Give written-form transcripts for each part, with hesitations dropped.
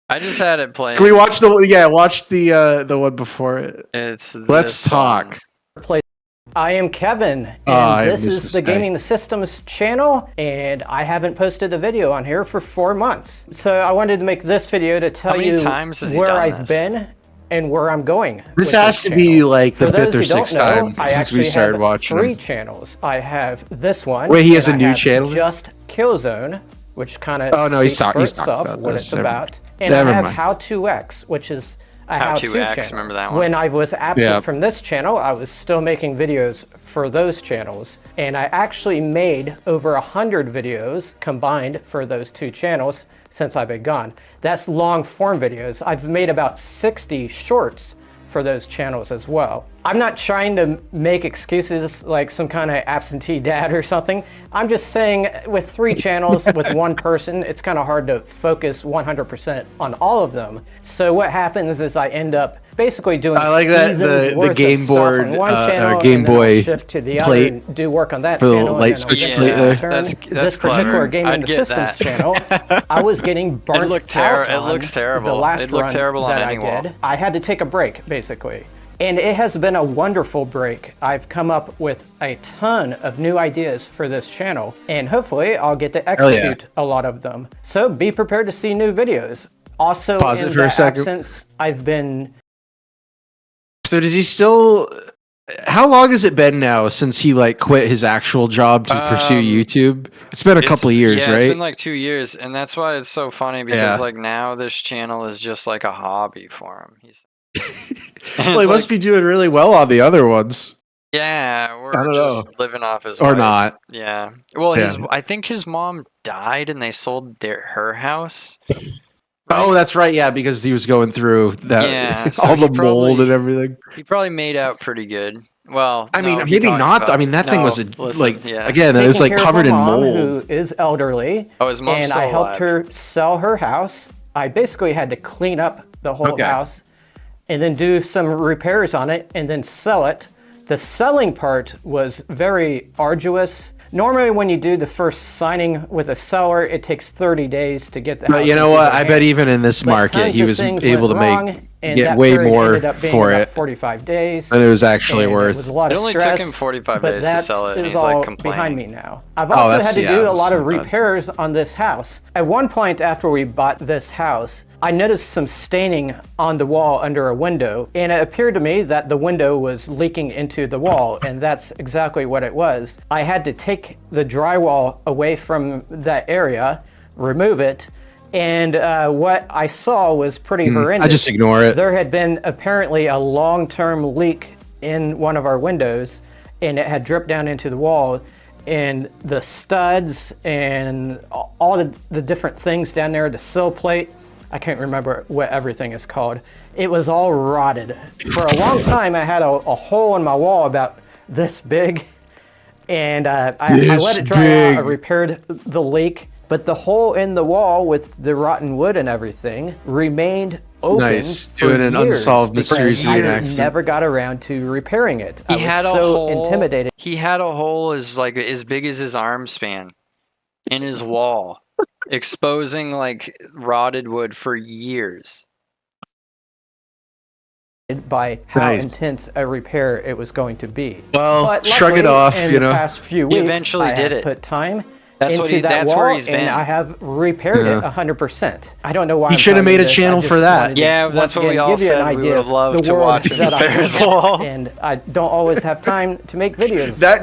I just had it playing. Can we watch watch the one before it? Let's talk. I am Kevin, and this is the Gaming Systems channel, and I haven't posted a video on here for 4 months. So I wanted to make this video to tell you where I've been and where I'm going. This has to be like the 5th or 6th time since we started watching. I actually have 3 channels. I have this one. Wait, he has a new channel? Just Killzone, which kind of speaks for itself, what it's about. And I have How To X, which is a how-to channel. Remember that one? When I was absent from this channel, I was still making videos for those channels, and I actually made over 100 videos combined for those 2 channels since I've been gone. That's long form videos. I've made about 60 shorts for those channels as well. I'm not trying to make excuses like some kind of absentee dad or something. I'm just saying with 3 channels with 1 person, it's kind of hard to focus 100% on all of them. So what happens is I end up basically doing the Game Board, Game Boy shift to the other and do work on that channel. Light switch plate there. This particular Gaming the Systems channel, I was getting burnt out. It looks terrible. The last it looked terrible that on any wall. I had to take a break basically. And it has been a wonderful break. I've come up with a ton of new ideas for this channel, and hopefully I'll get to execute a lot of them. So be prepared to see new videos. Also, in that absence, I've been... So does he still... How long has it been now since he like quit his actual job to pursue YouTube? It's been a couple of years, right? It's been like 2 years, and that's why it's so funny because like now this channel is just like a hobby for him. Well, he must be doing really well on the other ones. Yeah, we're just living off his or wife. Not. Yeah. Well, I think his mom died and they sold her house. Right? Oh, that's right. Yeah, because he was going through that all the mold and everything. He probably made out pretty good. Well, I mean, maybe not. I mean, that thing was again, it was like covered in mold. Who is elderly? Oh, his mom's still alive. I helped her sell her house. I basically had to clean up the whole house and then do some repairs on it and then sell it. The selling part was very arduous. Normally when you do the first signing with a seller, it takes 30 days to get the house. But you know what? I bet even in this market, he was able to get way more for it. 45 days. And it was actually worth. It was a lot of stress. It only took him 45 days to sell it, and he's like complaining. Behind me now. I've also had to do a lot of repairs on this house. At one point after we bought this house, I noticed some staining on the wall under a window, and it appeared to me that the window was leaking into the wall, and that's exactly what it was. I had to take the drywall away from that area, remove it, and what I saw was pretty horrendous. I just ignore it. There had been apparently a long-term leak in one of our windows, and it had dripped down into the wall, and the studs and all the different things down there, the sill plate, I can't remember what everything is called. It was all rotted. For a long time, I had a hole in my wall about this big, and I let it dry out. I repaired the leak, but the hole in the wall with the rotten wood and everything remained open for doing an unsolved mysteries I just never got around to repairing it. I was so intimidated. He had a hole as big as his arm span in his wall, exposing like rotted wood for years. By how intense a repair it was going to be. Well, but shrug it off, in the past few weeks, he eventually did it. Put time into that wall, where he's been. And I have repaired it 100%. I don't know why. He should have made a channel for that. Yeah, that's what we all said. We would have loved to watch him repair his wall. And I don't always have time to make videos. That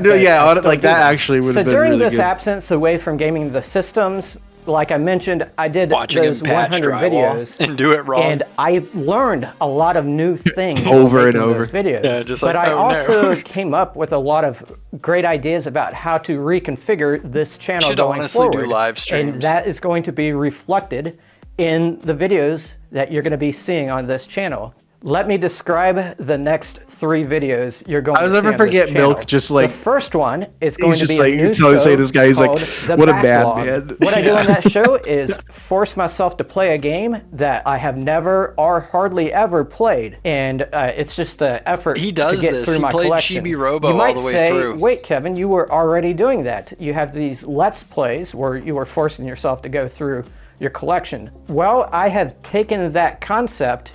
actually would have been really good. So during this absence away from Gaming the Systems, like I mentioned, I did those 100 videos and do it wrong. And I learned a lot of new things over and over. Those videos. Yeah, just but I also came up with a lot of great ideas about how to reconfigure this channel going forward. Do live streams. And that is going to be reflected in the videos that you're going to be seeing on this channel. Let me describe the next 3 videos you're going to see on this channel. I'll never forget Milk, just like... The first one is going to be a new show this guy, he's like, what a bad man. What I do on that show is force myself to play a game that I have never or hardly ever played. And it's just an effort to get through my collection. Chibi Robo you might all the way say, through. Wait, Kevin, you were already doing that. You have these Let's Plays where you are forcing yourself to go through your collection. Well, I have taken that concept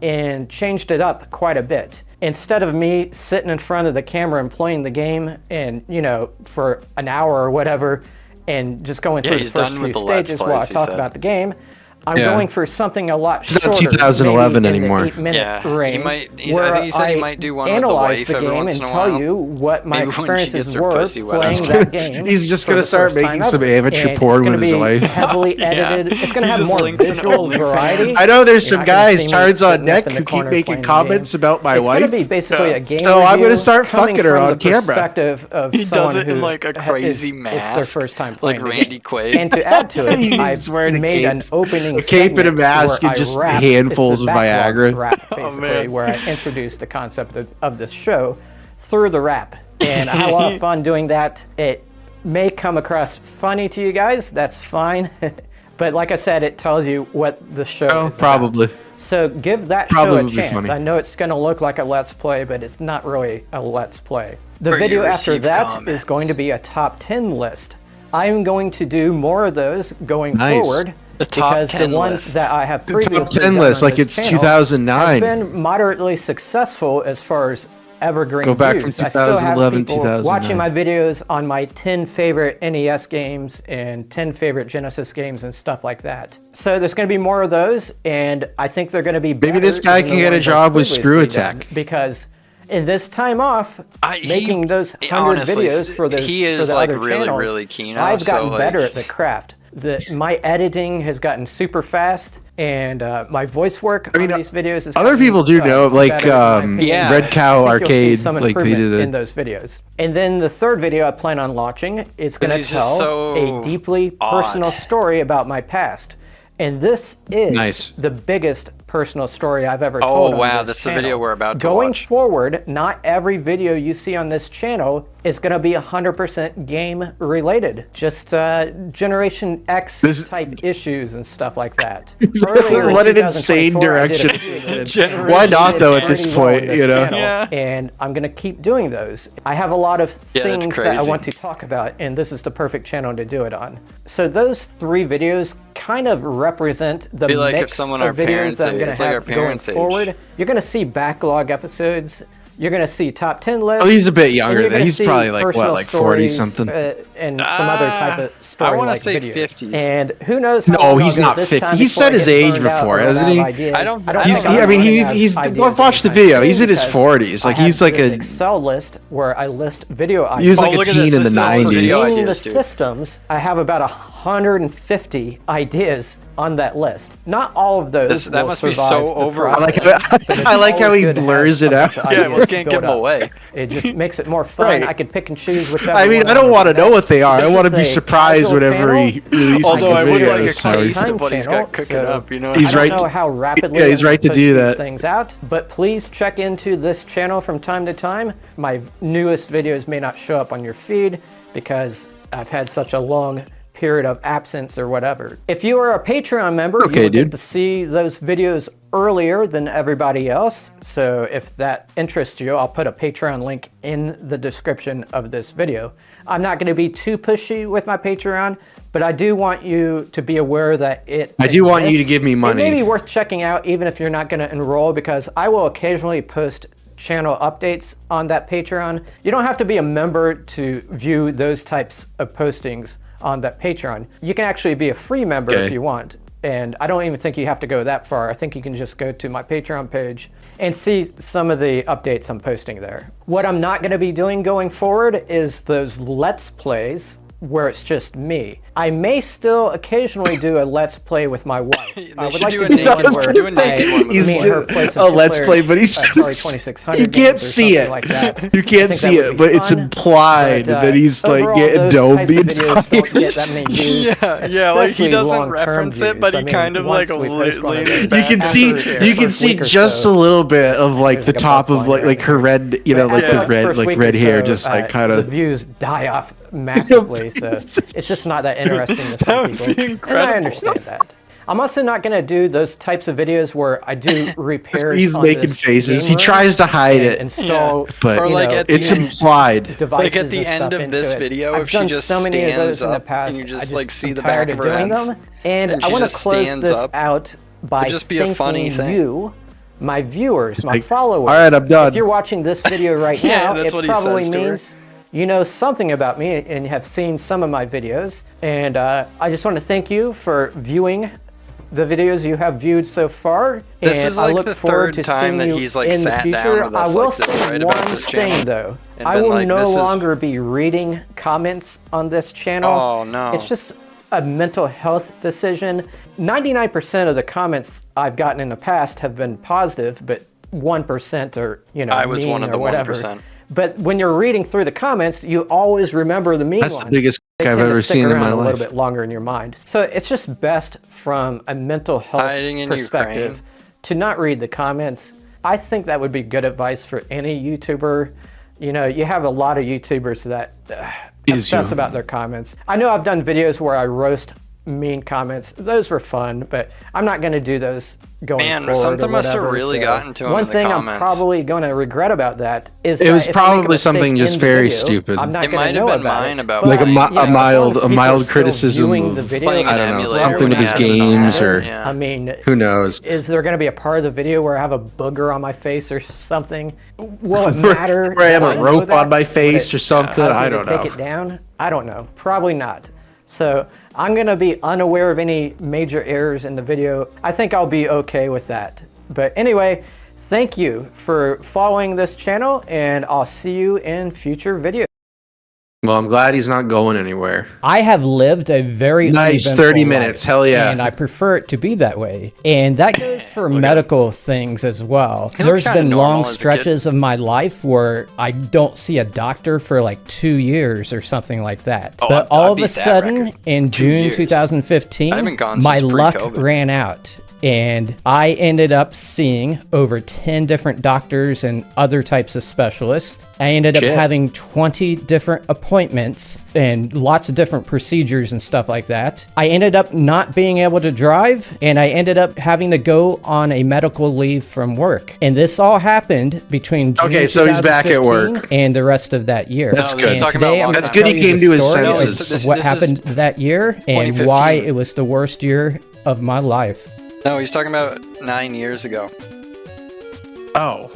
and changed it up quite a bit. Instead of me sitting in front of the camera and playing the game and, you know, for an hour or whatever, and just going through the first few stages while I talk about the game, I'm going for something a lot shorter. It's not 2011 anymore. 8-minute range, I think he said he might do one with the wife every once in a while. Tell you what my experiences were playing that game. He's just going to start making some amateur porn with his wife. Heavily edited. It's going to have more visual variety. I know there's some guys, cards on deck, who keep making comments about my wife. It's going to be basically a game so I'm going to start fucking her on camera. He does it in like a crazy mask. It's their first time playing like Randy Quaid. And to add to it, I've made an opening a cape and a mask and just handfuls of Viagra. Rap, basically, where I introduced the concept of this show through the rap. And I had a lot of fun doing that. It may come across funny to you guys. That's fine. But like I said, it tells you what the show is probably. about. So give that show a chance. I know it's going to look like a Let's Play, but it's not really a Let's Play. The video after that is going to be a top 10 list. I'm going to do more of those going forward. Because the ones that I have previously top 10 list, like it's 2009, have been moderately successful as far as evergreen Go back views. from I still have 2011, people 2009. watching my videos on my 10 favorite NES games and 10 favorite Genesis games and stuff like that. So there's going to be more of those, and I think they're going to be better. Maybe this guy can get a job with Screw Attack. Because in this time off, making those 100 videos for those for the other channels, really keen. I've gotten better at the craft. My editing has gotten super fast, and my voice work on these videos is other people do know, like Red Cow Arcade, like they did in those videos. And then the third video I plan on launching is going to tell a deeply personal story about my past. And this is the biggest personal story I've ever told on this channel. That's the video we're about to Going watch. forward, not every video you see on this channel is going to be 100% game related. Just Generation X type issues and stuff like that. What an insane direction. Why not though at this point, you know? And I'm going to keep doing those. I have a lot of things that I want to talk about, and this is the perfect channel to do it on. So those 3 videos kind of represent the mix of videos that I'm going to have going forward. You're going to see backlog episodes. You're going to see top 10 lists. Oh, he's a bit younger than. He's probably like, what, like 40 something? And some other type of story. I want to like say videos. 50s. And who knows how No, he's not 50. He said his age before, hasn't he? He's watch the video. He's in his 40s. Like he's like a Excel list where I list video ideas. He was like a teen in the 90s. In the systems, I have about 150 ideas on that list. Not all of those. That must be so over. I like how he blurs it out. Yeah, we can't give them away. It just makes it more fun. I could pick and choose whichever. I mean, I don't want to know what they are. I want to be surprised whenever he releases Although I would like a videos. taste of what he's got cooking up, you know. He's I right. don't know how rapidly he's right to do that. Things out, but please check into this channel from time to time. My newest videos may not show up on your feed because I've had such a long period of absence or whatever. If you are a Patreon member, you will get to see those videos earlier than everybody else. So if that interests you, I'll put a Patreon link in the description of this video. I'm not going to be too pushy with my Patreon, but I do want you to be aware that it I do want you to give me money. It may be worth checking out even if you're not going to enroll, because I will occasionally post channel updates on that Patreon. You don't have to be a member to view those types of postings on that Patreon. You can actually be a free member if you want. And I don't even think you have to go that far. I think you can just go to my Patreon page and see some of the updates I'm posting there. What I'm not going to be doing going forward is those Let's Plays where it's just me. I may still occasionally do a Let's Play with my wife. I would like to do a naked one. He's a Let's Play, but he's you can't see it. Like that. You can't see it, but it's implied that he's like getting domed the entire. Yeah, like he doesn't reference it, but he kind of like leans back. You can see just a little bit of like the top of like her red, you know, like the red hair, just like kind of. The views die off massively, so it's just not that interesting to some people. And I understand that. I'm also not going to do those types of videos where I do repairs. He's on making this faces. game He room tries to hide and it, install, but Or like at the it's end- implied. devices Like at the and end stuff of into this it. video, I've if she done just so many of stands those in the up past. and you just, I like, see I'm the tired back of of her doing hands, them, and and I she want to just close stands this up. out by It'd just be a funny thanking thing. you, my viewers, my like, followers. "All right, I'm done." If you're watching this video right Yeah, now, that's it what he probably says to her. means you know something about me and have seen some of my videos. And I just want to thank you for viewing the videos you have viewed so far. This and is I like look the forward third to time seeing that you he's, like, in the sat down future. with us I will like this, say right, about one this channel, thing though. and I been will like, no "This is-" longer be reading comments on this channel. Oh, no. It's just a mental health decision. 99% of the comments I've gotten in the past have been positive, but 1% are, I was mean one of or the whatever. 1%. But when you're reading through the comments, you always remember the mean That's ones. the biggest They I've tend to ever stick seen in around my a little life. bit longer in your mind. So it's just best from a mental health Hiding in perspective Ukraine. to not read the comments. I think that would be good advice for any YouTuber. You know, you have a lot of YouTubers that obsess about their comments. I know I've done videos where I roast mean comments. Those were fun, but I'm not going to do those going Man, forward. something or must have whatever, really so gotten to him One in the thing comments. I'm probably going to regret about that is It that was if I make a probably something mistake just in the very video, stupid. I'm not It going might to have know been about mine it. about But, Like a playing, mi- you know, a as long mild as a people are mild still criticism viewing of, the video, Playing an I don't know, emulator something when with he his has it on games there, or yeah. I mean, who knows. is there going to be a part of the video where I have a booger on my face or something? Will it matter? Where I have that a know rope that? on my Would face it or something. cause me I to don't take know. it down? I don't know. Probably not. So I'm going to be unaware of any major errors in the video. I think I'll be okay with that. But anyway, thank you for following this channel, and I'll see you in future videos. Well, I'm glad he's not going anywhere. I have lived a very Nice, uneventful 30 minutes, life, hell yeah. and I prefer it to be that way. And that goes for medical things as well. He There's looked kinda been normal long as a kid. stretches of my life where I don't see a doctor for like 2 years or something like that. Oh, But I all of beat a that sudden, record. in 2 June years. 2015, I haven't gone my since luck pre-COVID. ran out. And I ended up seeing over 10 different doctors and other types of specialists. I ended up Shit. having 20 different appointments and lots of different procedures and stuff like that. I ended up not being able to drive, and I ended up having to go on a medical leave from work. And this all happened between June Okay, so he's back at 2015 work. and the rest of that year. That's No, good. he's And talking today about I'm That's gonna good he tell you came the to his story senses. of what This is happened that year and 2015. why it was the worst year of my life. No, he's talking about 9 years ago. Oh.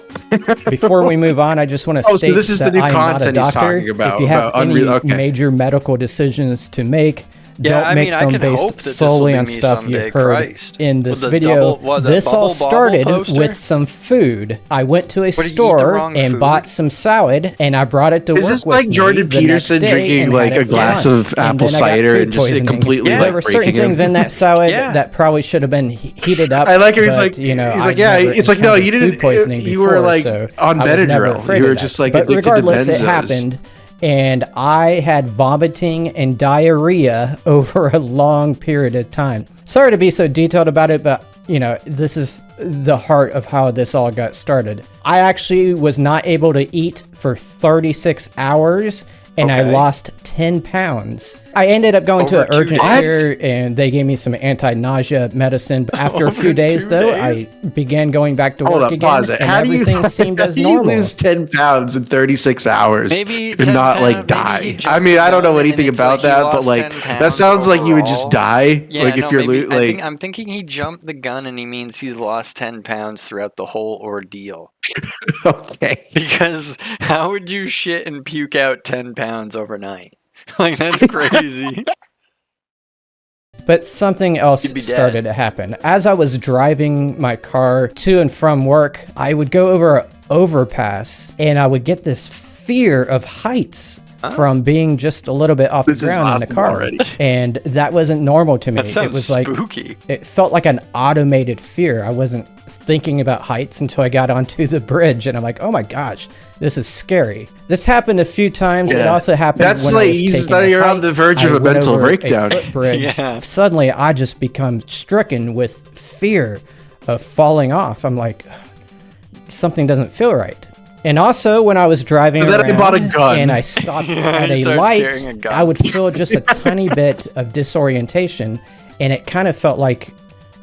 Before we move on, I just want to Oh, so state this is the that new I am not a content he's doctor. talking about, If you have about any Unreal- okay. major medical decisions to make, Yeah, don't I make mean, I them can hope that based this will solely be on me stuff someday, you heard Christ. in this With the video. the This all bubble bobble started poster? with some food. I went to a you eat the store wrong and food? bought some salad, and I brought it to Is work this with like me Jordan the next Peterson day drinking and like had a it for glass lunch. of And apple then I got cider food and just poisoning. completely Yeah. There like were certain breaking him? things in that salad Yeah. that probably should have been heated up. I like how he's but, like, you know, he's I've like, yeah, never it's like, no, you encountered didn't, food poisoning you were before, like so on I was never Benadryl. afraid You of were that. just like But addicted to regardless, it benzos. happened, and I had vomiting and diarrhea over a long period of time. Sorry to be so detailed about it, but you know, this is the heart of how this all got started. I actually was not able to eat for 36 hours. And I Okay. lost 10 pounds. I ended up going Over to 2 urgent days? care, and they gave me some anti-nausea medicine. But after a few Over days, 2 though, days? I began going back to Hold work up, again, pause it. and How do you, everything seemed how as do you normal. lose 10 pounds in 36 hours Maybe and 10 not like pounds, maybe die? he I jumped mean, the I don't know gun and anything it's about like he that, but lost like 10 that pounds sounds like you would just overall. die. Yeah, like no, if you're maybe, like, I'm thinking he jumped the gun and he means he's lost 10 pounds throughout the whole ordeal. okay. Because how would you shit and puke out 10 pounds overnight? Like, that's crazy. But something else You'd be dead. started to happen. As I was driving my car to and from work, I would go over an overpass, and I would get this fear of heights from being just a little bit off This the is ground in the awesome car. already. And that wasn't normal to me. That It sounds was like spooky. it felt like an automated fear. I wasn't thinking about heights until I got onto the bridge, and I'm like, oh my gosh, this is scary. This happened a few times. It Yeah. also happened That's when like I was he's- taking a you're on hike. the verge of I a went mental over breakdown. A footbridge. Yeah. Suddenly, I just become stricken with fear of falling off. I'm like, something doesn't feel right. And also, when I was driving And then I around bought a gun. and I stopped at he a starts carrying a light, gun. I would feel just a tiny bit of disorientation, and it kind of felt like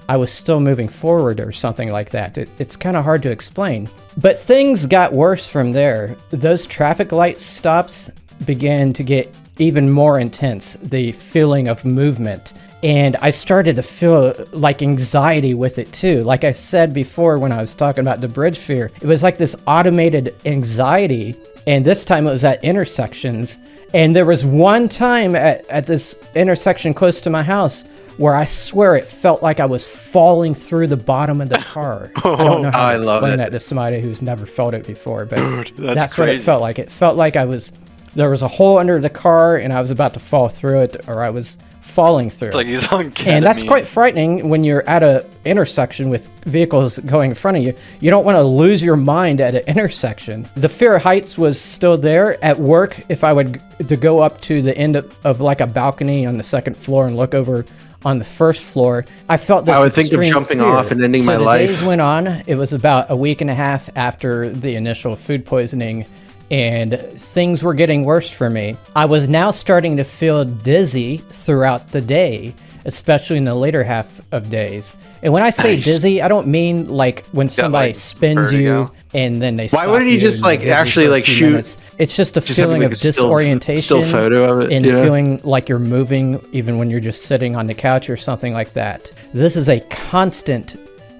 I was still moving forward or something like that. It's kind of hard to explain. But things got worse from there. Those traffic light stops began to get even more intense, the feeling of movement. And I started to feel like anxiety with it too. Like I said before when I was talking about the bridge fear, it was like this automated anxiety. And this time it was at intersections. And there was one time at this intersection close to my house where I swear it felt like I was falling through the bottom of the car. I don't know how to explain that to somebody who's never felt it before, but Dude, that's what it felt like. It felt like there was a hole under the car and I was about to fall through it, or I was falling through. It's like he's on ketamine. And that's quite frightening when you're at a intersection with vehicles going in front of you. You don't want to lose your mind at an intersection. The fear of heights was still there. At work, if I would to go up to the end of like a balcony on the second floor and look over on the first floor, I felt this. I would think of extreme jumping fear. off and ending my So the life. days went on. It was about a week and a half after the initial food poisoning, and things were getting worse for me. I was now starting to feel dizzy throughout the day, especially in the later half of days. And when I say dizzy, I don't mean like when somebody like spins you vertigo. and then they Why stop wouldn't you just and like you're dizzy actually for a like few shoot? minutes. It's just a Just feeling having, of like, a disorientation still photo of it, and you know? feeling like you're moving even when you're just sitting on the couch or something like that. This is a constant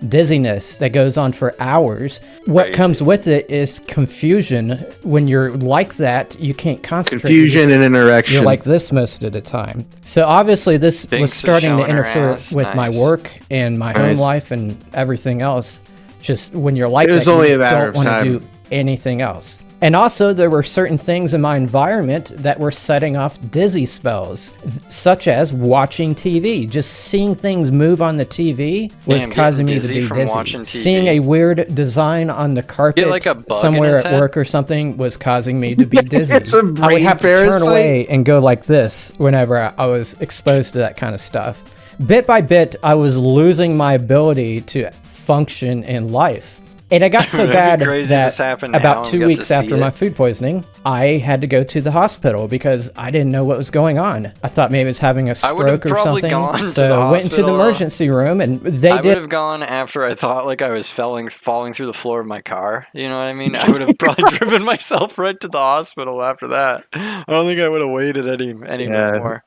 dizziness that goes on for hours. What Crazy. comes with it is confusion. When you're like that, you can't concentrate. Confusion and interaction. You're like this most of the time. So obviously this was Binks is starting to showing her interfere ass. with my Nice. work and my home Nice. life and everything else. Just when you're like It was that, only you a matter don't of want time. to do anything else. And also there were certain things in my environment that were setting off dizzy spells, such as watching TV. Just seeing things move on the TV was Damn, causing me to getting be dizzy from dizzy. watching TV. Seeing a weird design on the carpet like a bug in somewhere his at head? work or something was causing me to be dizzy. It's a I would brain have to turn parasite. away and go like this whenever I was exposed to that kind of stuff. Bit by bit, I was losing my ability to function in life. And it got so It'd be bad crazy that this happened now about and 2 we got weeks to see after my it. food poisoning, I had to go to the hospital because I didn't know what was going on. I thought maybe I was having a I would have stroke or probably something. gone to So the I went into the hospital. emergency room and they I would did. have gone after I thought like I was falling through the floor of my car. You know what I mean? I would have probably driven myself right to the hospital after that. I don't think I would have waited any Yeah. more.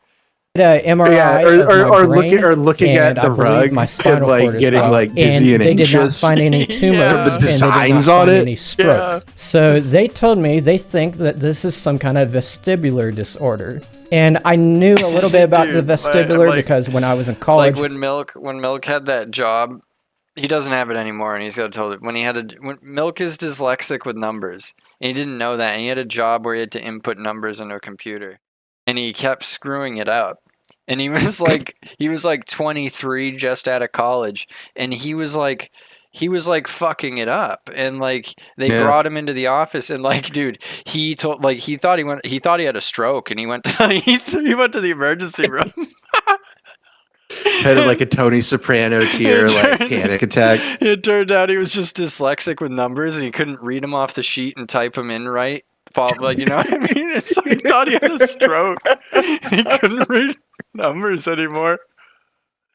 MRI Yeah, of my or brain, looking and at I the believe rug my spinal and like cord as getting well. like dizzy and they did not anxious. find any tumors Yeah. and The they did designs not on find it. any stroke. So they told me they think that this is some kind of vestibular disorder. And I knew a little bit about the Dude, vestibular like- because when I was in college, Like when Milk had that job, he doesn't have it anymore, and he's got told it when Milk is dyslexic with numbers, and he didn't know that, and he had a job where he had to input numbers into a computer, and he kept screwing it up. And he was like 23 just out of college, and he was like fucking it up, and like they Yeah. brought him into the office, and like dude, he thought he had a stroke, and he went to, he went to the emergency room. Had like a Tony Soprano tier like panic attack. It turned out he was just dyslexic with numbers, and he couldn't read them off the sheet and type them in right. Like, you know what I mean? And so he thought he had a stroke. He couldn't read numbers anymore.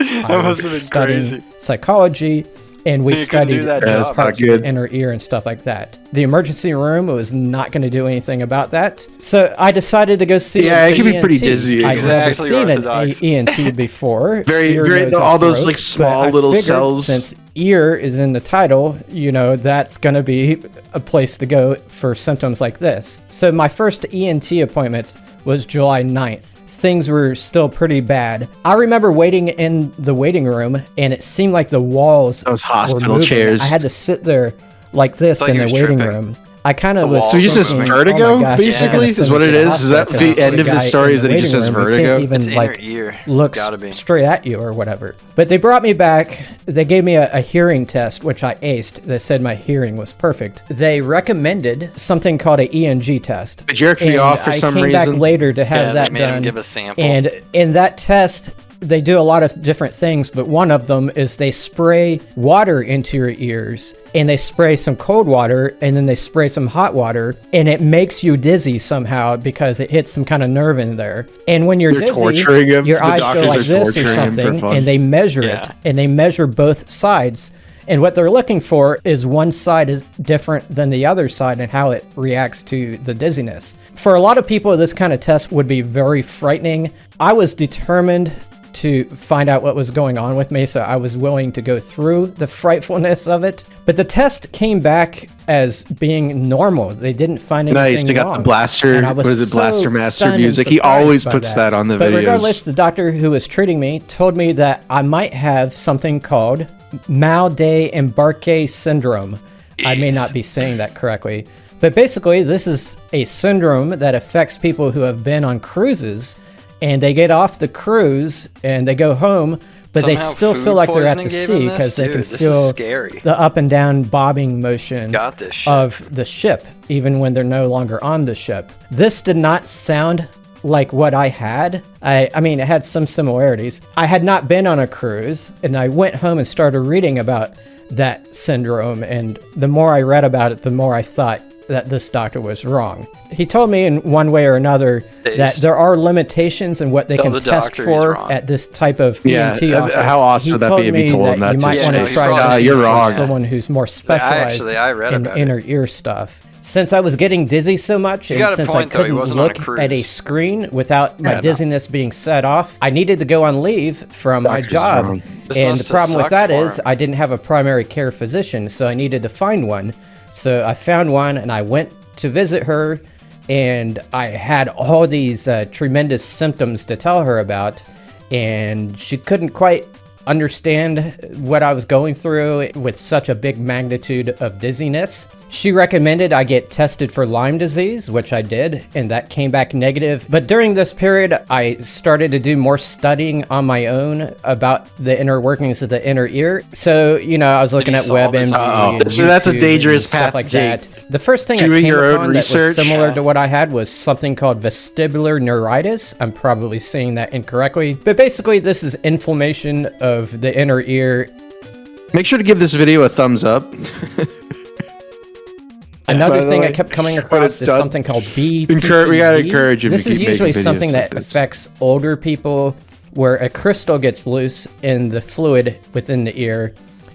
That I must was have been studying crazy. psychology, and we You couldn't do studied that Yeah, that's job. not good. inner ear and stuff like that. The emergency room was not going to do anything about that. So I decided to go see Yeah, an it can be ENT. pretty dizzy. I'd never Exactly seen orthodox. an ENT before. Very- Ear, very- nose, and all those, throat. like, small But I little figured cells. Since ear is in the title, you know, that's going to be a place to go for symptoms like this. So my first ENT appointment was July 9th. Things were still pretty bad. I remember waiting in the waiting room, and it seemed like the walls Those were hospital moving. chairs. I had to sit there like this like in he the was waiting tripping. room. I kind of The was. walls So he just has were moving. vertigo, Oh my gosh, basically, yeah. is what it is. Is that the end of the story? Is that he just has vertigo? Even It's like inner ear. looks Gotta be. straight at you or whatever. But they brought me back. They gave me a hearing test, which I aced. They said my hearing was perfect. They recommended something called an ENG test. But you're actually And off for I some came back reason. later to have Yeah, that they made him done. give a sample. And in that test, they do a lot of different things, but one of them is they spray water into your ears, and they spray some cold water, and then they spray some hot water, and it makes you dizzy somehow because it hits some kind of nerve in there. And when you're They're dizzy, torturing him. your The eyes go doctors like are this or torturing him for something, fun. and they measure it, and they measure both sides. And what they're looking for is one side is different than the other side and how it reacts to the dizziness. For a lot of people, this kind of test would be very frightening. I was determined to find out what was going on with me, so I was willing to go through the frightfulness of it. But the test came back as being normal. They didn't find anything Nice. They got wrong. the blaster. And I was What is it? so Blaster Master stunned and music. He surprised always by puts that on the But videos. regardless, the doctor who was treating me told me that I might have something called Mal de Embarque syndrome. I may not be saying that correctly, but basically this is a syndrome that affects people who have been on cruises, and they get off the cruise and they go home, but they Somehow still food feel like they're at the poisoning gave him sea this? because they Dude, can this is feel scary. the up and down bobbing motion Got this shit. of the ship, even when they're no longer on the ship. This did not sound like what I had. I mean, it had some similarities. I had not been on a cruise, and I went home and started reading about that syndrome, and the more I read about it, the more I thought that this doctor was wrong. He told me in one way or another that there are limitations in what they can the test doctor, he's for wrong. at this type of Yeah, EMT office. how awesome He would that told be if he me told him that you to might his want to face? try Yeah, to you're use wrong. someone who's more specialized I read in about it. inner ear stuff. Since I was getting dizzy so much, and got a since point, I though. He couldn't wasn't on a look at a cruise. screen without my Yeah, no. dizziness being set off, I needed to go on leave from my Doctor's job. wrong. This And must the have problem with sucked that for is him. I didn't have a primary care physician, so I needed to find one. So I found one, and I went to visit her, and I had all these tremendous symptoms to tell her about, and she couldn't quite understand what I was going through with such a big magnitude of dizziness. She recommended I get tested for Lyme disease, which I did, and that came back negative. But during this period, I started to do more studying on my own about the inner workings of the inner ear. So, you know, I was looking he at solve his WebMD and So that's a YouTube dangerous and stuff path like to take. that. The first thing I Doing came your own upon that was research. similar to what I had was something called vestibular neuritis. I'm probably saying that incorrectly, but basically this is inflammation of the inner ear. Make sure to give this video a thumbs up. Another By the thing I way, kept coming when across it's is done, something called BPPV. we gotta encourage him to This is keep usually making videos something like that this. affects older people, where a crystal gets loose in the fluid within the ear,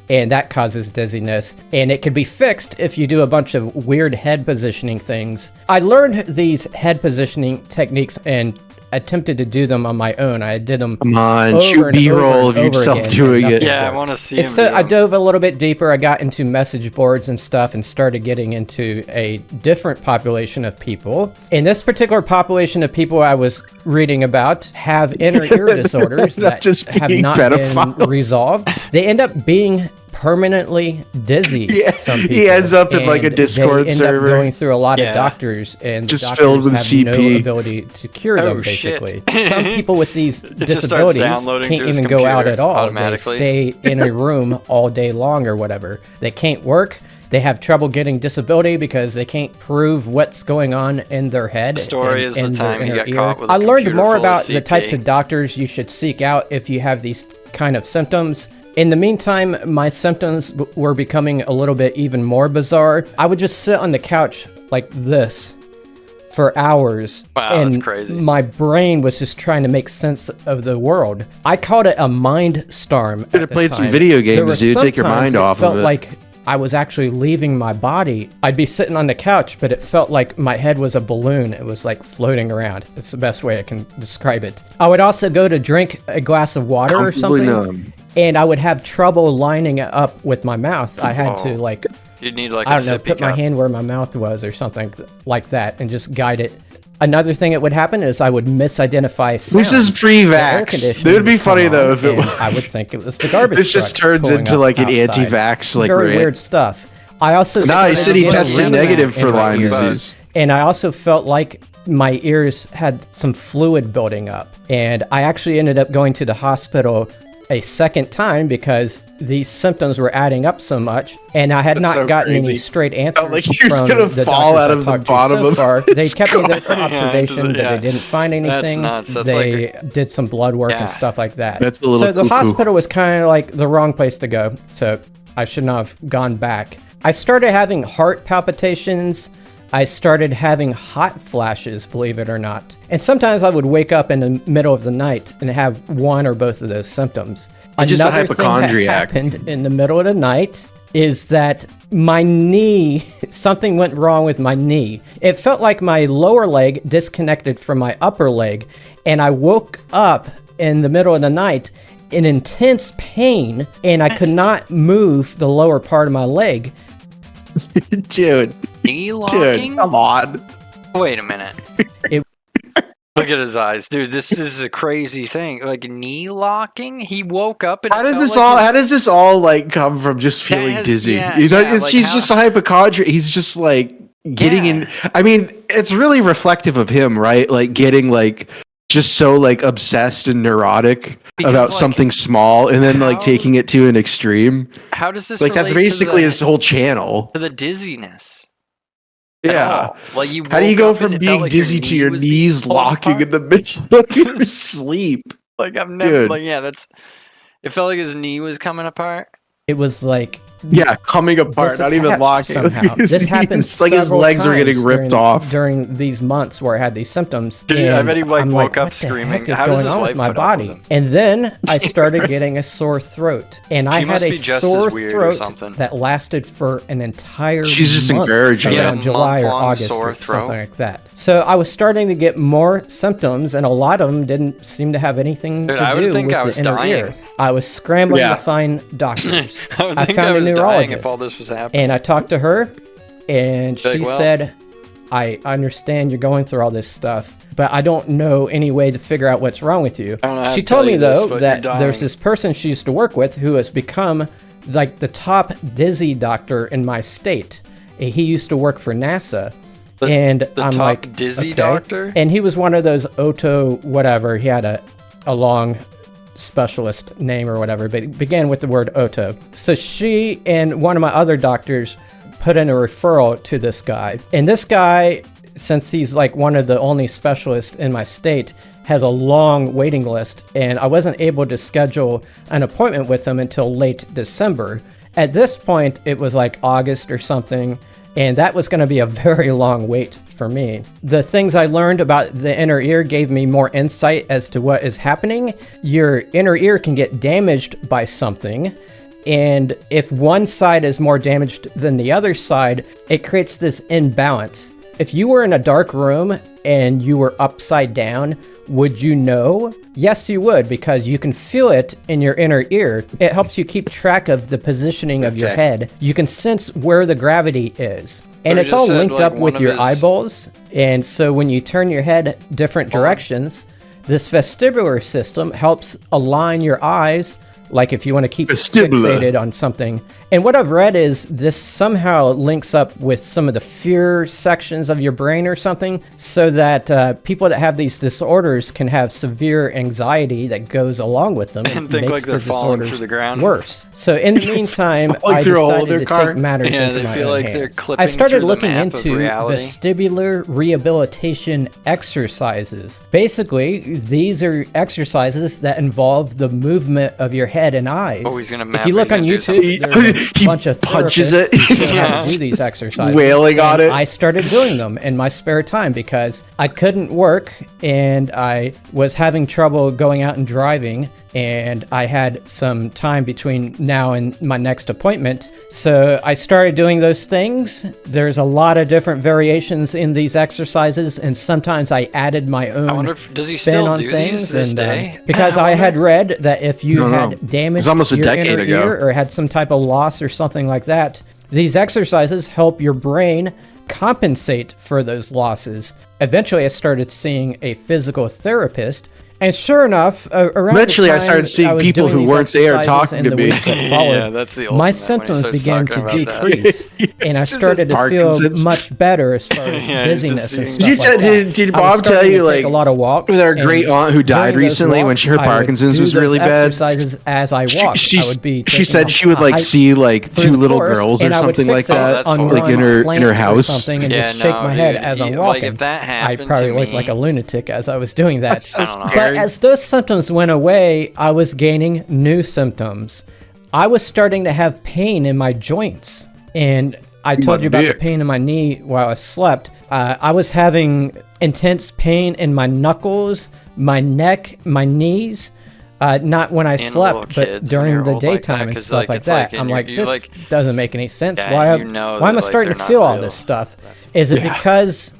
and that causes dizziness. And it can be fixed if you do a bunch of weird head positioning things. I learned these head positioning techniques and attempted to do them on my own. I did them Come on, over shoot and B-roll over of and over yourself again, doing and it. nothing Yeah, I worked. want to see And him. so do I them. dove a little bit deeper. I got into message boards and stuff and started getting into a different population of people. In this particular population of people I was reading about have inner ear disorders Not that just have being not been pedophiles. resolved. They end up being permanently dizzy. Yeah, Some he people, ends up in, like, a and Discord they end server. up going through a lot Yeah. of doctors, and the Just doctors filled with have CP. no ability to cure them. Oh, shit. Basically, some people with these just starts disabilities downloading can't to his even go out computer at all. They automatically. stay in a room all day long or whatever. They can't work. They have trouble getting disability because they can't prove what's going on in their head. Story and is the in their time he inner got ear. caught with a I learned computer more full of about the CP. types of doctors you should seek out if you have these kind of symptoms. In the meantime, my symptoms were becoming a little bit even more bizarre. I would just sit on the couch like this for hours. Wow, and that's crazy. my brain was just trying to make sense of the world. I called it a mind storm. Could have played some video There games, were dude. Take your sometimes mind off felt of it. like I was actually leaving my body. I'd be sitting on the couch, but it felt like my head was a balloon. It was like floating around. It's the best way I can describe it. I would also go to drink a glass of water or Comfortably something, numb. and I would have trouble lining it up with my mouth. I had to Oh. like, You'd need like I a don't know, sippy put my cup. hand where my mouth was or something like that and just guide it. Another thing that would happen is I would misidentify sounds. This is The air pre-vax. conditioning It would be come funny on, though if it and was. I would think it was the garbage This just truck turns pulling into up like an outside. anti-vax like Very rant. weird stuff. I also No, he started said he getting tested ringing negative in for my Lyme ears. disease. And I also felt like my ears had some fluid building up. And I actually ended up going to the hospital a second time because these symptoms were adding up so much, and I had That's not so gotten any crazy. straight answers Like he was from gonna the fall doctors out I've of the talked to bottom so of far. They his kept me there for Yeah, observation, but yeah. they didn't find anything. nuts. That's they did some blood work Yeah. and stuff like that. That's a little so the cuckoo. hospital was kind of like the wrong place to go, so I should not have gone back. I started having heart palpitations. I started having hot flashes, believe it or not. And sometimes I would wake up in the middle of the night and have one or both of those symptoms. You're just a Another thing that hypochondriac. happened in the middle of the night is that my knee, something went wrong with my knee. It felt like my lower leg disconnected from my upper leg, and I woke up in the middle of the night in intense pain, and I could not move the lower part of my leg. Dude, Knee locking? come on. Wait a minute. It- Look at his eyes, dude. This is a crazy thing. Like knee locking. He woke up and How does this all? How does this all like come from just feeling has- dizzy? yeah, you know, yeah, it's like he's how- just a hypochondriac. He's just like getting Yeah. in. I mean, it's really reflective of him, right? Like getting like just so like obsessed and neurotic Because, about like, something small, and then like how- taking it to an extreme. How does this Like that's relate basically to his whole channel. the dizziness? At Yeah. all? Like you. How do you woke go up from and it being felt like dizzy to knee your was being knees pulled locking apart? in the middle of your sleep? Like I've never. Dude. Like yeah, that's. It felt like his knee was coming apart. It was like Yeah, coming apart, not even disattached locking. somehow. His This happened knees- like his several legs are getting times ripped during, off. during these months where I had these symptoms. Dude, I and bet he, like, I'm woke up what the screaming. heck is How does going his on wife with my put up with body? him? And then I started getting a sore throat, and I She had must a be just as sore weird or throat something. that lasted for an entire She's just month, encouraging it. around Yeah, July or month-long August sore or throat. something like that. So I was starting to get more symptoms, and a lot of them didn't seem to have anything Dude, to I would do think with I the was inner dying. ear. I was scrambling Yeah. to find doctors. I would I think found I a was dying neurologist. if all this was happening. And I talked to her, and Like, she well- said, I understand you're going through all this stuff, but I don't know any way to figure out what's wrong with you. I don't know how She to tell told me, you this, though, but that you're there's dying. this person she used to work with who has become like the top dizzy doctor in my state. He used to work for NASA. And the I'm top like, dizzy okay. doctor? And he was one of those Otto whatever. He had a long specialist name or whatever, but it began with the word Otto. So she and one of my other doctors put in a referral to this guy. And this guy, since he's like one of the only specialists in my state, has a long waiting list, and I wasn't able to schedule an appointment with him until late December. At this point, it was like August or something, and that was going to be a very long wait for me. The things I learned about the inner ear gave me more insight as to what is happening. Your inner ear can get damaged by something, and if one side is more damaged than the other side, it creates this imbalance. If you were in a dark room and you were upside down, would you know? Yes, you would, because you can feel it in your inner ear. It helps you keep track of the positioning of your Okay. head. You can sense where the gravity is. And he it's just all said, linked like, up one with of your his- eyeballs. And so when you turn your head different directions, this vestibular system helps align your eyes, like if you want to keep Vestibular. fixated on something. And what I've read is this somehow links up with some of the fear sections of your brain or something, so that people that have these disorders can have severe anxiety that goes along with them And think like they're falling through the ground. worse. So in the meantime, Falling I through a hole in decided their to car. take matters Yeah, into they my feel own like hands. they're clipping I started through the looking map of into reality. vestibular rehabilitation exercises. Basically, these are exercises that involve the movement of your head and eyes. Oh, he's gonna If map you it look on and do YouTube, something. there's He a bunch of punches therapists it. who show how Yeah. to do these exercises. Wailing on And it. I started doing them in my spare time because I couldn't work and I was having trouble going out and driving, and I had some time between now and my next appointment. So I started doing those things. There's a lot of different variations in these exercises, and sometimes I added my own wonder if- does he spin still on do these things. to this and day? because I had read that if you No, no. had damaged It's almost a your decade inner ago. ear or had some type of loss or something like that, these exercises help your brain compensate for those losses. Eventually, I started seeing a physical therapist, And sure enough, around Eventually, the I time started seeing was people doing who these weren't there exercises talking in to the me. weeks that followed, Yeah, that's the my ultimate when he symptoms starts began talking to about that. decrease, and I just started to feel Parkinson's. much better as far as Yeah, he's just dizziness and seeing- stuff Did, like that. did I was Bob tell starting you, to take like, a lot of walks? with our great and aunt who died during those recently when walks, her I would Parkinson's do was those really bad? exercises as I walked. I would be She taking said she would a like hike see like through two the little forest, girls or and I would something like fix it that, that's on horrible. like one in her plant or house. something, and Yeah, just shake no, my head dude, as I'm like, walking. if that I happened probably to looked like me- a lunatic as I was doing that. so don't know. But as those symptoms went away, I was gaining new symptoms. I was starting to have pain in my joints, and I told you about the dick. pain in my knee while I slept. I was having intense pain in my knuckles, my neck, my knees. Not when I little slept, but kids when during you're the old like that, daytime and 'cause, stuff like, like it's that. like I'm you're- like, you, this like- doesn't make any sense. Yeah, Why, you know why am I that, like, starting they're to not feel all real. this stuff? Is it because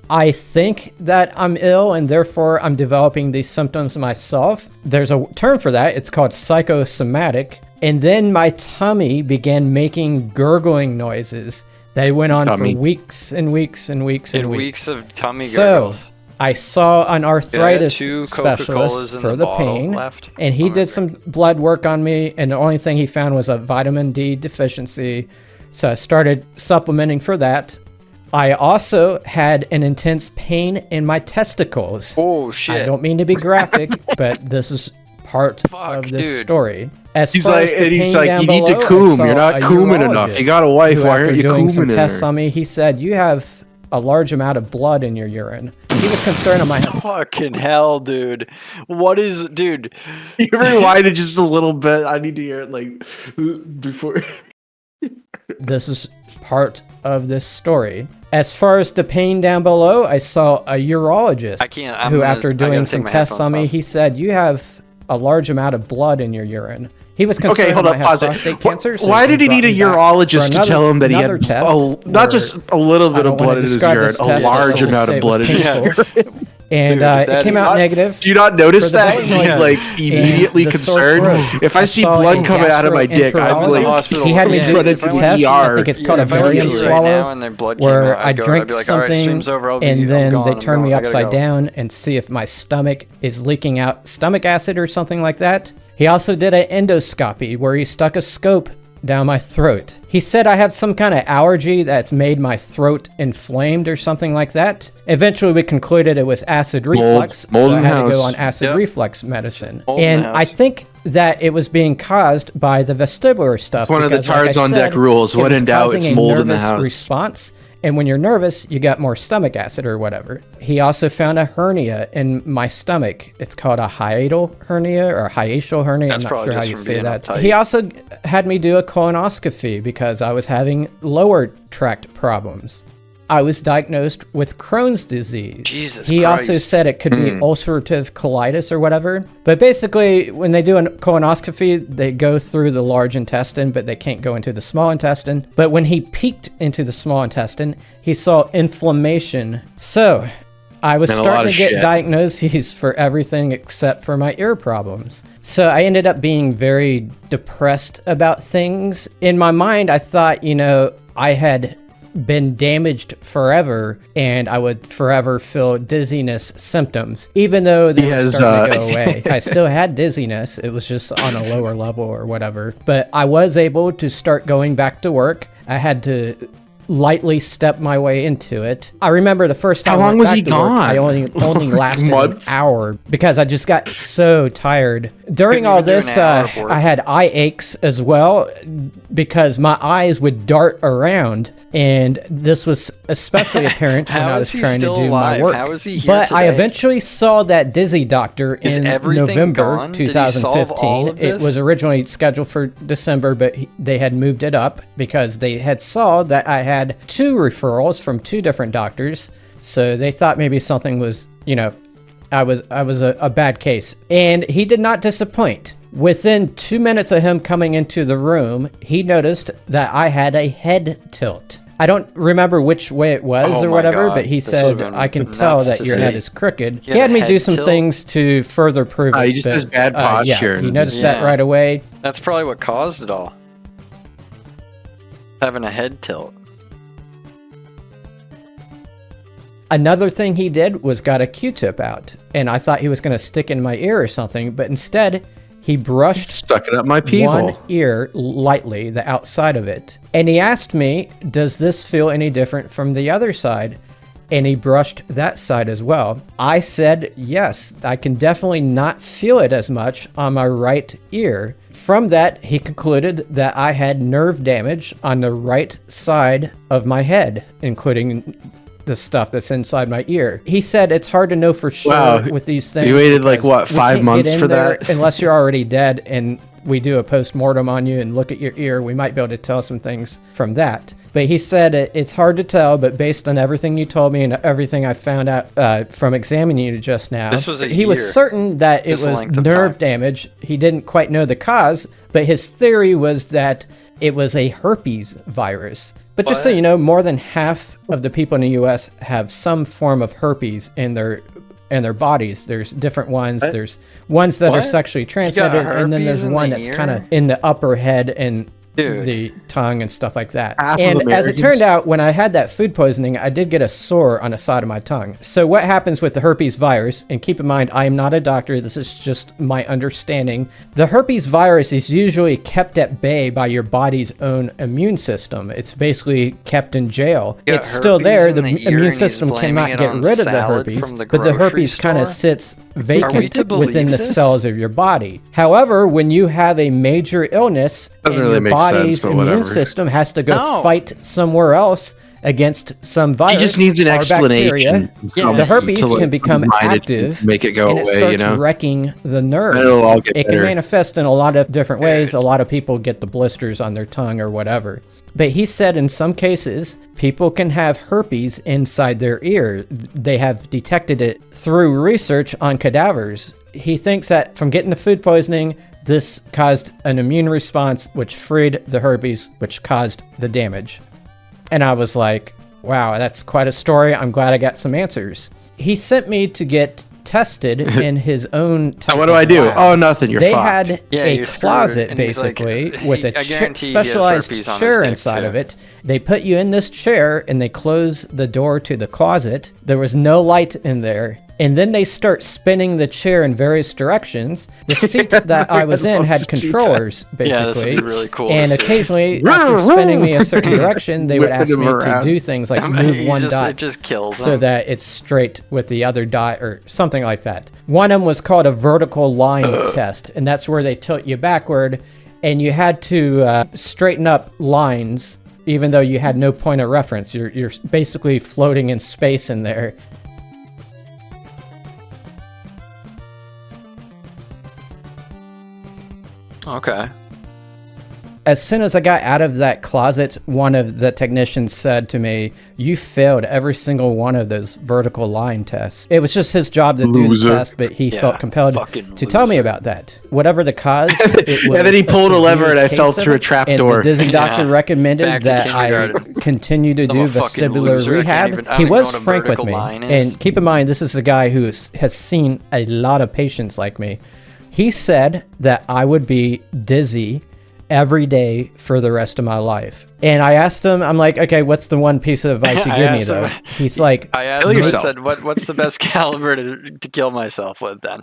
I think that I'm ill and therefore I'm developing these symptoms myself? There's a term for that. It's called psychosomatic. And then my tummy began making gurgling noises. They went on Tummy. for weeks and weeks and weeks and In weeks. weeks of tummy So gurgles. I saw an arthritis two Coca-Colas specialist in for the the bottle pain, left. and he I'll did some blood work on me, and the only thing he found was a vitamin D deficiency. So I started supplementing for that. I also had an intense pain in my testicles. Oh shit! I don't mean to be graphic, but this is part Fuck, of this dude. story. As He's far like, as the and he's pain like, down you need to below, I coom. saw You're not a cooming enough. You urologist got a wife. who, Why after aren't you doing some cooming in tests her? on me, he said, you have a large amount of blood in your urine. He was concerned I might have Fucking hell, dude! What is, dude? You rewind it just a little bit. I need to hear it like before. This is part of this story. As far as the pain down below, I saw a urologist I can't- I'm who, gonna- after I gotta doing take some my tests on headphones me, off. he said, you have a large amount of blood in your urine. He was concerned Okay, hold I up, might have pause it. prostate cancer. so Why did he brought need a me back urologist for to tell him that he another had test not where just a little I bit don't of blood want in to his describe urine, this a test, large let's just amount say of it was blood in his painful. urine? And Dude, it that came is out not- negative. Do you not notice for the that? belly He's noises like immediately and the sore concerned. throat. If I see saw blood a coming out of my dick, I'm gastroenterologist. like, hospital. He had me Yeah, do if this I went test. to the I ER, think it's called a if I went to barium you swallow, right now and their blood came where out, I I'd go, I'd drink be like, all right, something, stream's over, I'm and then gone, they I'm turn going, me I gotta upside go. down and see if my stomach is leaking out stomach acid or something like that. He also did an endoscopy where he stuck a scope down my throat. He said I have some kind of allergy that's made my throat inflamed or something like that. Eventually we concluded it was acid reflux, mold so I in had the to go house. on acid Yep. reflux medicine. mold in And the I house. think that it was being caused by the vestibular stuff. It's one of the because, like I Tards on Deck said, rules. it When was in doubt, causing it's a mold in the nervous house. response. And when you're nervous, you got more stomach acid or whatever. He also found a hernia in my stomach. It's called a hiatal hernia or hiatal hernia. That's I'm not probably sure how just you from say being that. uptight. He also had me do a colonoscopy because I was having lower tract problems. I was diagnosed with Crohn's disease. Jesus he also Christ. said it could be ulcerative colitis or whatever. But basically, when they do a colonoscopy, they go through the large intestine, but they can't go into the small intestine. But when he peeked into the small intestine, he saw inflammation. So I was And a lot starting of to get shit. diagnoses for everything except for my ear problems. So I ended up being very depressed about things. In my mind, I thought, I had been damaged forever and I would forever feel dizziness symptoms, even though they were has, starting to go away. I still had dizziness. It was just on a lower level or whatever. But I was able to start going back to work. I had to lightly step my way into it. I remember the first time How I long went was back he to work, gone? I only lasted an Months? hour because I just got so tired. During all even do an this, hour of work. I had eye aches as well because my eyes would dart around, and this was especially apparent when How I is was he trying to still do alive? my work. How is he here but I today? eventually saw that dizzy doctor Is in everything November gone? Did he solve all 2015. of It this? was originally scheduled for December, but they had moved it up because they had saw that I had 2 referrals from 2 different doctors. So they thought maybe something was, I was a bad case. And he did not disappoint. Within 2 minutes of him coming into the room, he noticed that I had a head tilt. I don't remember which way it was Oh or my whatever, God. but he This would've said, been I can nuts tell to that your head see. is crooked. He He had had a me do head some tilt? things to further prove it. he just but, has bad posture. Yeah, he noticed Yeah. that right away. That's probably what caused it all. Having a head tilt. Another thing he did was got a Q-tip out, and I thought he was going to stick in my ear or something, but instead he brushed Stuck it up my pee one hole. ear lightly, the outside of it. And he asked me, does this feel any different from the other side? And he brushed that side as well. I said, yes, I can definitely not feel it as much on my right ear. From that, he concluded that I had nerve damage on the right side of my head, including the stuff that's inside my ear. He said it's hard to know for sure with these things. You waited like, because what, we 5 can't months get in for there that? unless you're already dead and we do a post-mortem on you and look at your ear. We might be able to tell some things from that. But he said it's hard to tell, but based on everything you told me and everything I found out from examining you just now, This was a he was year. certain that it This was length of nerve time. damage. He didn't quite know the cause, but his theory was that it was a herpes virus. But just so What? you know, more than half of the people in the U.S. have some form of herpes in their bodies. There's different ones. What? There's ones that are What? sexually You got transmitted, and then herpes there's in one the that's ear? kind of in the upper head and Dude. the tongue and stuff like that. Half of And as it Americans- turned out, when I had that food poisoning, I did get a sore on the side of my tongue. So what happens with the herpes virus, and keep in mind, I am not a doctor, this is just my understanding. The herpes virus is usually kept at bay by your body's own immune system. It's basically kept in jail. You got It's still herpes there. in The the ear and immune he's system blaming cannot it get on rid of the salad herpes, from the but the grocery herpes kind of store? sits Are we vacant to believe within the this? cells of your body. However, when you have a major illness, Doesn't and really your make sense, body's but immune whatever. system has to go No. fight somewhere else against some virus. He just needs an or explanation. bacteria. Yeah, The herpes to, like, can become remind it active and make it go and it away, starts you know? wrecking the nerves. And it'll all get It can better. manifest in a lot of different ways. A lot of people get the blisters on their tongue or whatever. But he said in some cases, people can have herpes inside their ear. They have detected it through research on cadavers. He thinks that from getting the food poisoning, this caused an immune response, which freed the herpes, which caused the damage. And I was like, wow, that's quite a story. I'm glad I got some answers. He sent me to get tested in his own type What do I of do? lab. Oh, nothing. You're They fucked. had Yeah, a you're screwed. closet, And he's like, basically, with a I guarantee he has specialized herpes on his chair dick, inside too. of it. They put you in this chair and they close the door to the closet. There was no light in there. And then they start spinning the chair in various directions. The seat that I was in had controllers, basically. Yeah, this would be really cool to And see. occasionally, after spinning me a certain direction, they would Whipping ask him me to around. do things like I mean, move he's one just, dot it just kills so him. that it's straight with the other dot or something like that. One of them was called a vertical line test, and that's where they tilt you backward, and you had to straighten up lines even though you had no point of reference. You're basically floating in space in there. Okay. As soon as I got out of that closet, one of the technicians said to me, "You failed every single one of those vertical line tests." It was just his job to do the Loser. test, but he Yeah, felt compelled fucking to tell me loser. about that. Whatever the cause, it was And then he pulled a lever severe and I case fell of through a it, trap and door. the dizzy doctor Yeah. recommended Back to that I kindergarten. continue to I'm do a fucking vestibular loser. I can't rehab. even- I He don't even was know what a frank with vertical me. line is. And keep in mind, this is a guy who has seen a lot of patients like me. He said that I would be dizzy every day for the rest of my life. And I asked him, I'm like, okay, what's the one piece of advice you I give me asked though? him- He's like, I asked Kill him, I yourself. said, what's the best caliber to kill myself with then?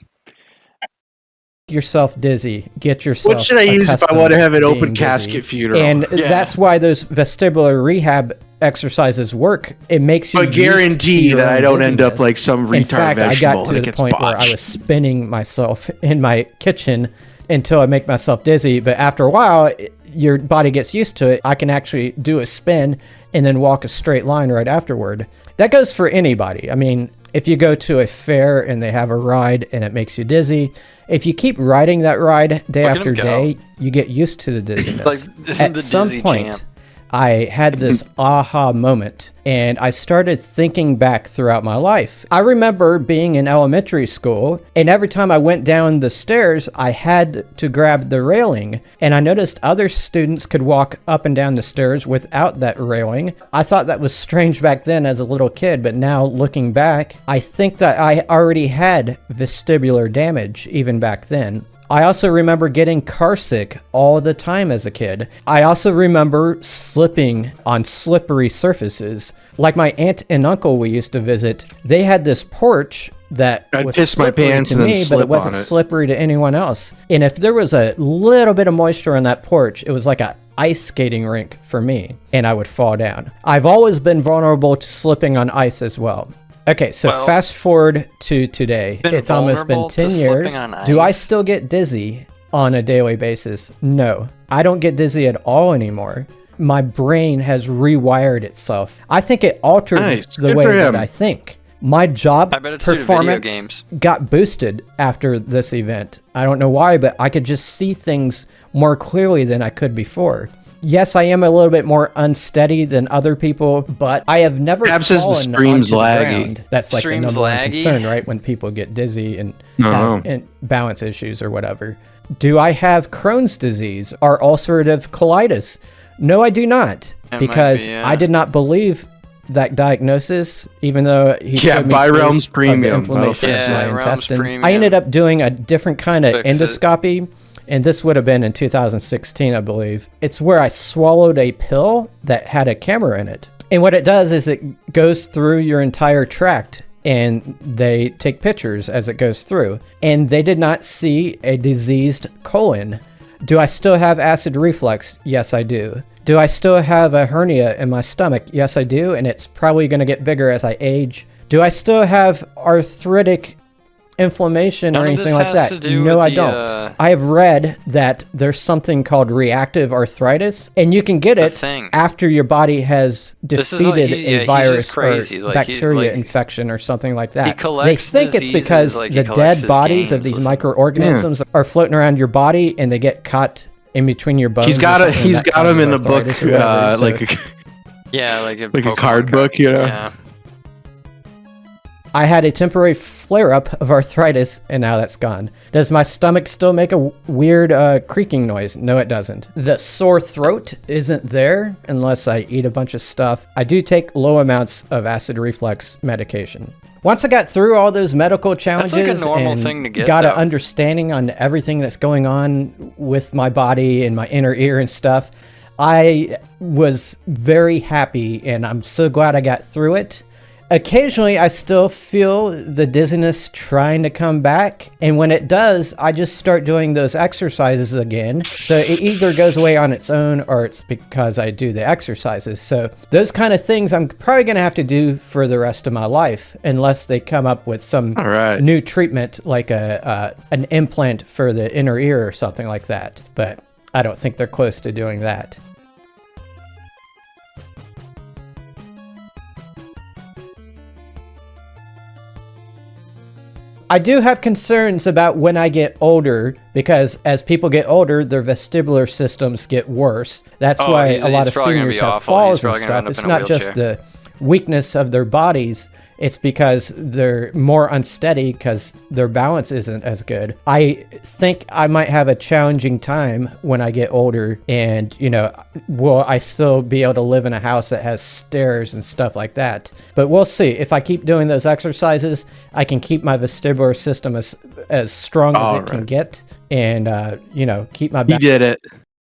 yourself dizzy. Get yourself What should I use if I accustomed want to have an being open dizzy. casket funeral? And Yeah. that's why those vestibular rehab exercises work. It makes you But guarantee that I don't end up like some In retard fact, I vegetable got and to it the gets point where I botched. was spinning myself in my kitchen until I make myself dizzy. But after a while, your body gets used to it. I can actually do a spin and then walk a straight line right afterward. That goes for anybody. I mean, if you go to a fair and they have a ride and it makes you dizzy, if you keep riding that ride day Look at after him go. day, you get used to the dizziness. Like, At the some dizzy point, champ. I had this aha moment and I started thinking back throughout my life. I remember being in elementary school and every time I went down the stairs, I had to grab the railing, and I noticed other students could walk up and down the stairs without that railing. I thought that was strange back then as a little kid, but now looking back, I think that I already had vestibular damage even back then. I also remember getting carsick all the time as a kid. I also remember slipping on slippery surfaces. Like my aunt and uncle we used to visit, they had this porch that I'd was piss my slippery pants to and then me, but slip it wasn't on it. slippery to anyone else. And if there was a little bit of moisture on that porch, it was like a ice skating rink for me, and I would fall down. I've always been vulnerable to slipping on ice as well. Okay, so Well, fast forward to today. been It's almost been vulnerable to 10 slipping years. on Do I ice? still get dizzy on a daily basis? No, I don't get dizzy at all anymore. My brain has rewired itself. I think it altered Nice. the Good way for that him. I think. My job I bet it's due to video performance games. got boosted after this event. I don't know why, but I could just see things more clearly than I could before. Yes, I am a little bit more unsteady than other people, but I have never Gab says the fallen stream's onto the laggy. ground. That's like the Stream's number one laggy? concern, right? When people get dizzy and No. have balance issues or whatever. Do I have Crohn's disease or ulcerative colitis? No, I do not, It might because be, yeah. I did not believe that diagnosis, even though he Yeah, showed me buy proof Realms of the Premium. That'll inflammation fix in it. my Yeah, Realms intestine. Premium. I ended up doing a different kind of Fix it. endoscopy, and this would have been in 2016, I believe. It's where I swallowed a pill that had a camera in it. And what it does is it goes through your entire tract, and they take pictures as it goes through. And they did not see a diseased colon. Do I still have acid reflux? Yes, I do. Do I still have a hernia in my stomach? Yes, I do, and it's probably going to get bigger as I age. Do I still have arthritic inflammation or None of anything this like has that? to do No, with I the, don't. I have read that there's something called reactive arthritis, and you can get it thing. after your body has This is like defeated he's a virus just crazy. or Like, he- bacteria like, infection or something like that. They collects think it's diseases because like he the collects dead his bodies of games. these Listen. microorganisms are floating around your body, and they get caught in between your bones. He's or got something, he's that got him causes in the book, arthritis or whatever. So- like Yeah, like a like a Pokemon card book, you know? Yeah. I had a temporary flare-up of arthritis, and now that's gone. Does my stomach still make a weird creaking noise? No, it doesn't. The sore throat isn't there unless I eat a bunch of stuff. I do take low amounts of acid reflux medication. Once I got through all those medical challenges like a normal and thing to get, got an though. understanding on everything that's going on with my body and my inner ear and stuff, I was very happy, and I'm so glad I got through it. Occasionally, I still feel the dizziness trying to come back, and when it does, I just start doing those exercises again. So it either goes away on its own, or it's because I do the exercises. So those kind of things I'm probably going to have to do for the rest of my life, unless they come up with some All right. new treatment, like an implant for the inner ear or something like that. But I don't think they're close to doing that. I do have concerns about when I get older, because as people get older, their vestibular systems get worse. That's Oh, why he's- a lot he's of probably gonna seniors be have awful. falls He's and probably gonna stuff. end up It's in a not just the wheelchair. weakness of their bodies. It's because they're more unsteady because their balance isn't as good. I think I might have a challenging time when I get older, and, will I still be able to live in a house that has stairs and stuff like that? But we'll see. If I keep doing those exercises, I can keep my vestibular system as strong as it can Alright. get, and, keep my He back. did it.